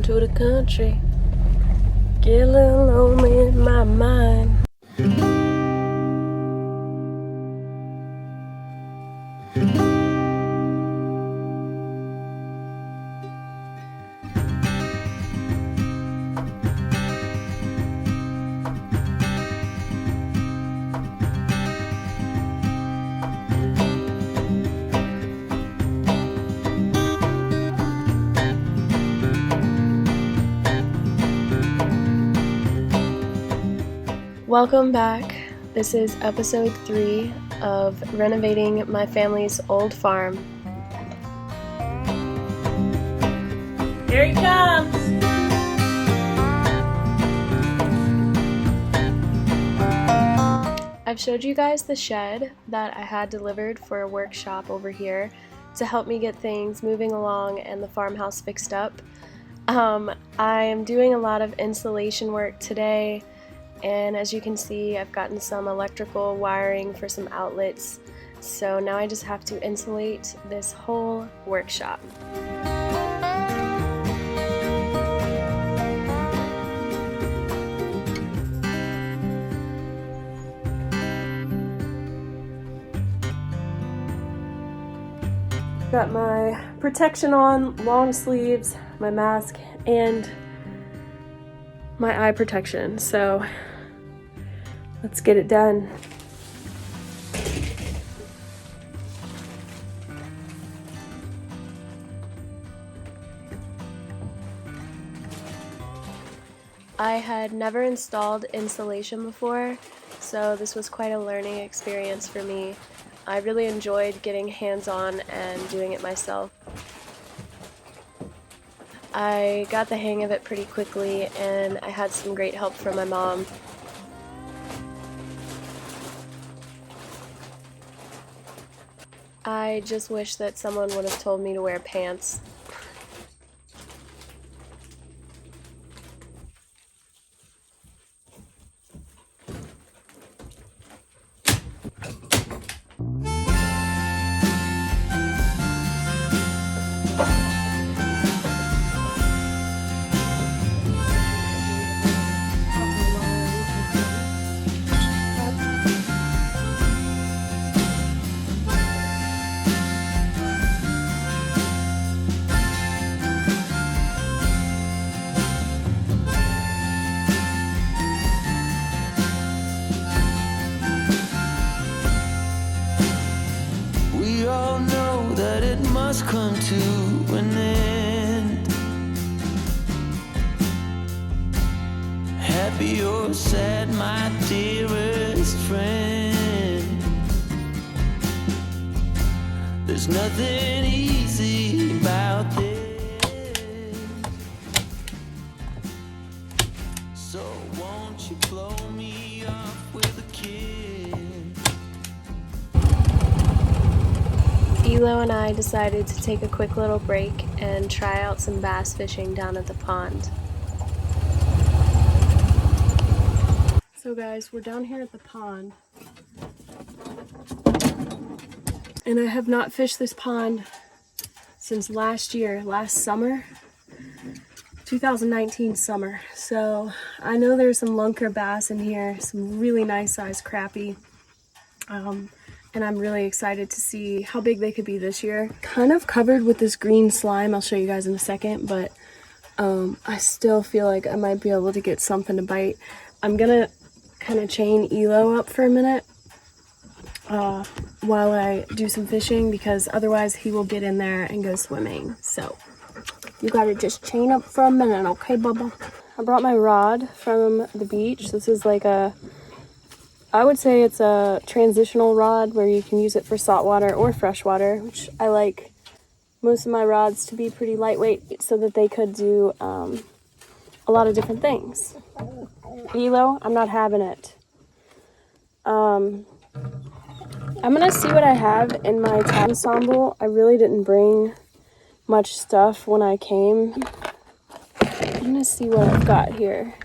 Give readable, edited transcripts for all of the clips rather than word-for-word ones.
to the country. Get a little lonely in my mind. Welcome back. This is episode 3 of renovating my family's old farm. Here he comes! I've showed you guys the shed that I had delivered for a workshop over here to help me get things moving along and the farmhouse fixed up. I am doing a lot of insulation work today. And as you can see, I've gotten some electrical wiring for some outlets. So now I just have to insulate this whole workshop. Got my protection on, long sleeves, my mask, and my eye protection. So let's get it done. I had never installed insulation before, so this was quite a learning experience for me. I really enjoyed getting hands-on and doing it myself. I got the hang of it pretty quickly, and I had some great help from my mom. I just wish that someone would have told me to wear pants. Come to an end. Happy or sad, my dearest friend, there's nothing easy about this. So won't you blow me off with a kiss? Elo and I decided to take a quick little break and try out some bass fishing down at the pond. So guys, we're down here at the pond. And I have not fished this pond since last summer, 2019 summer. So I know there's some lunker bass in here, some really nice sized crappie. And I'm really excited to see how big they could be this year. Kind of covered with this green slime, I'll show you guys in a second, but I still feel like I might be able to get something to bite. I'm gonna kind of chain Elo up for a minute while I do some fishing, because otherwise he will get in there and go swimming. So you gotta just chain up for a minute, okay, Bubba? I brought my rod from the beach. This is like I would say it's a transitional rod where you can use it for saltwater or freshwater, which I like most of my rods to be pretty lightweight so that they could do a lot of different things. Elo, I'm not having it. I'm gonna see what I have in my tab ensemble. I really didn't bring much stuff when I came. I'm gonna see what I've got here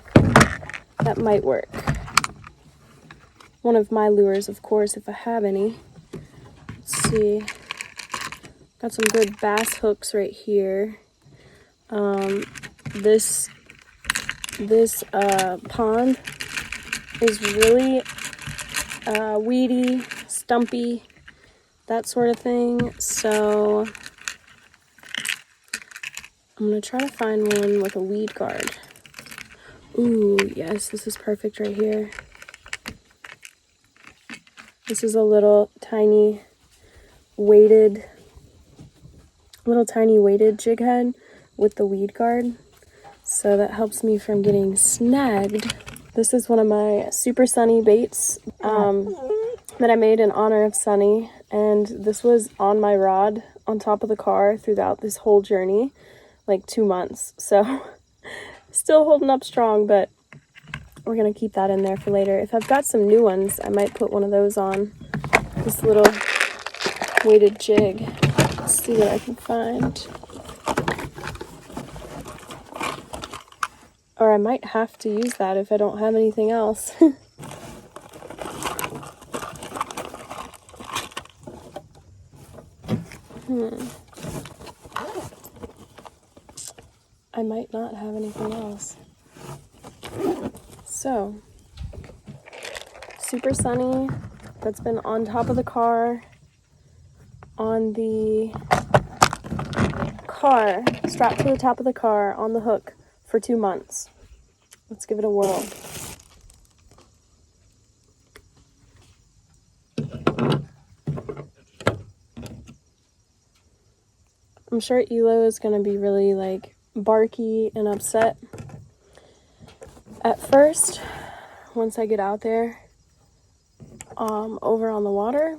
that might work. One of my lures, of course, if I have any. Let's see. Got some good bass hooks right here. this pond is really weedy, stumpy, that sort of thing. So I'm gonna try to find one with a weed guard. Ooh, yes, this is perfect right here. This is a little tiny weighted jig head with the weed guard. So that helps me from getting snagged. This is one of my Super Sunny baits that I made in honor of Sunny. And this was on my rod on top of the car throughout this whole journey, like 2 months. So still holding up strong, but we're gonna keep that in there for later. If I've got some new ones, I might put one of those on. This little weighted jig. Let's see what I can find. Or I might have to use that if I don't have anything else. I might not have anything else. So, Super Sunny, that's been on top of the car, on the car, strapped to the top of the car on the hook for 2 months. Let's give it a whirl. I'm sure Elo is going to be really like barky and upset at first once I get out there over on the water,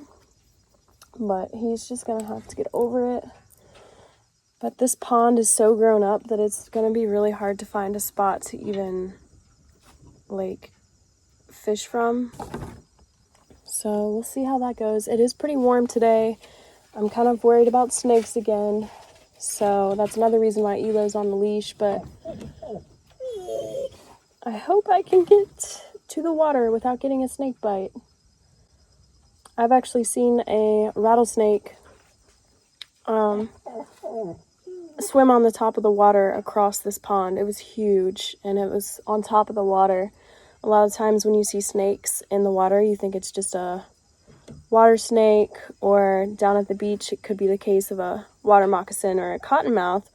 but he's just going to have to get over it. But this pond is so grown up that it's going to be really hard to find a spot to even like fish from. So we'll see how that goes. It is pretty warm today. I'm kind of worried about snakes again. So that's another reason why Elo's on the leash, but I hope I can get to the water without getting a snake bite. I've actually seen a rattlesnake swim on the top of the water across this pond. It was huge and it was on top of the water. A lot of times when you see snakes in the water, you think it's just a water snake, or down at the beach it could be the case of a water moccasin or a cottonmouth.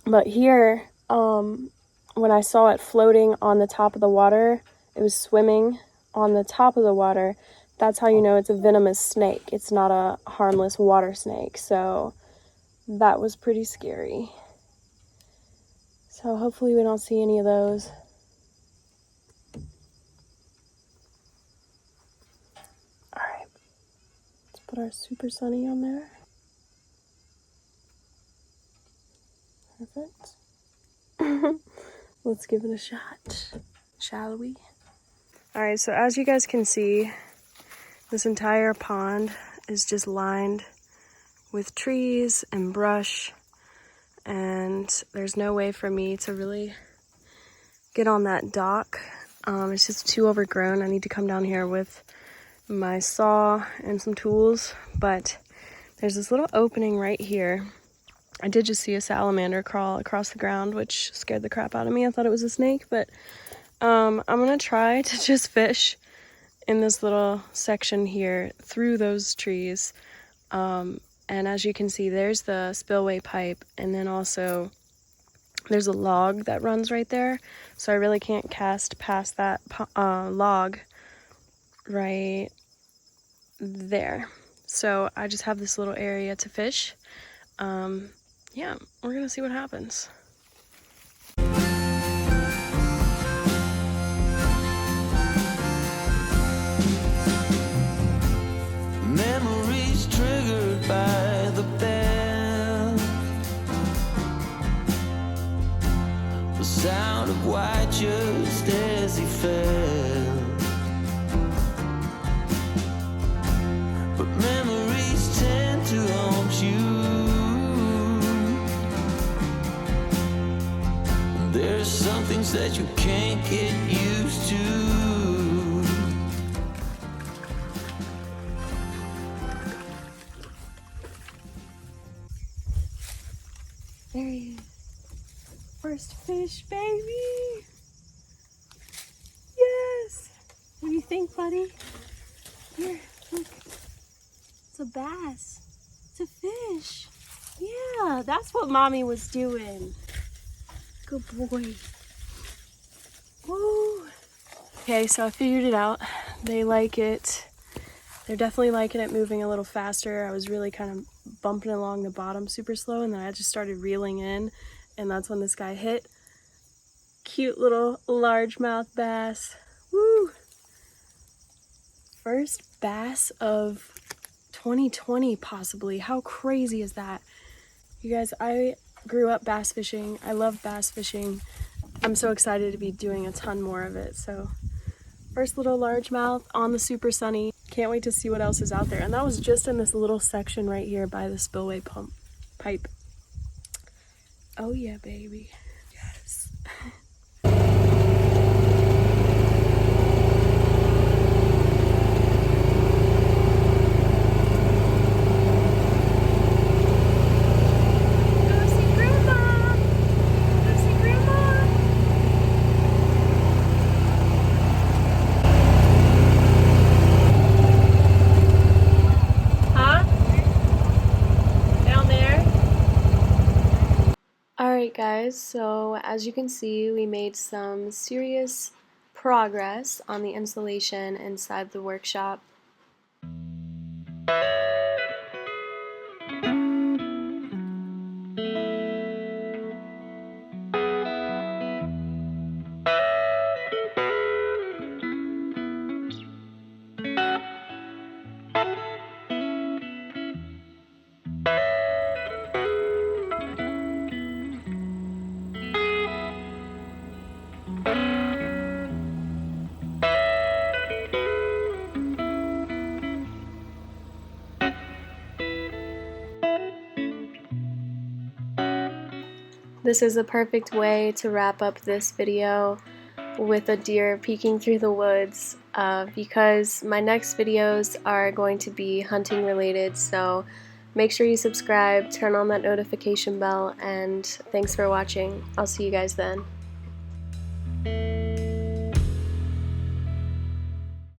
But here, when I saw it floating on the top of the water, it was swimming on the top of the water. That's how you know it's a venomous snake. It's not a harmless water snake. So that was pretty scary. So hopefully we don't see any of those. Alright, let's put our Super Sunny on there. Perfect. Let's give it a shot, shall we? Alright, so as you guys can see, this entire pond is just lined with trees and brush, and there's no way for me to really get on that dock. It's just too overgrown. I need to come down here with my saw and some tools, but there's this little opening right here. I did just see a salamander crawl across the ground, which scared the crap out of me. I thought it was a snake, but I'm gonna try to just fish in this little section here through those trees. And as you can see, there's the spillway pipe, and then also there's a log that runs right there. So I really can't cast past that log right there. So I just have this little area to fish. Yeah, we're gonna see what happens. Memories triggered by the bell, the sound of white just as he fell. But memories tend to haunt you. There's some things that you can't get used to. There he is. First Fish, baby. Yes. What do you think, buddy? Here, look. It's a bass. It's a fish. Yeah, that's what mommy was doing. Good boy. Woo. Okay, so I figured it out. They like it. They're definitely liking it moving a little faster. I was really kind of bumping along the bottom super slow, and then I just started reeling in, and that's when this guy hit. Cute little largemouth bass. Woo! First bass of 2020 possibly. How crazy is that? You guys, I grew up bass fishing. I love bass fishing. I'm so excited to be doing a ton more of it. So first little largemouth on the super sunny. Can't wait to see what else is out there. And that was just in this little section right here by the spillway pipe. Oh yeah, baby. Yes. Alright guys, so as you can see, we made some serious progress on the installation inside the workshop. This is a perfect way to wrap up this video with a deer peeking through the woods because my next videos are going to be hunting related, so make sure you subscribe, turn on that notification bell, and thanks for watching. I'll see you guys then.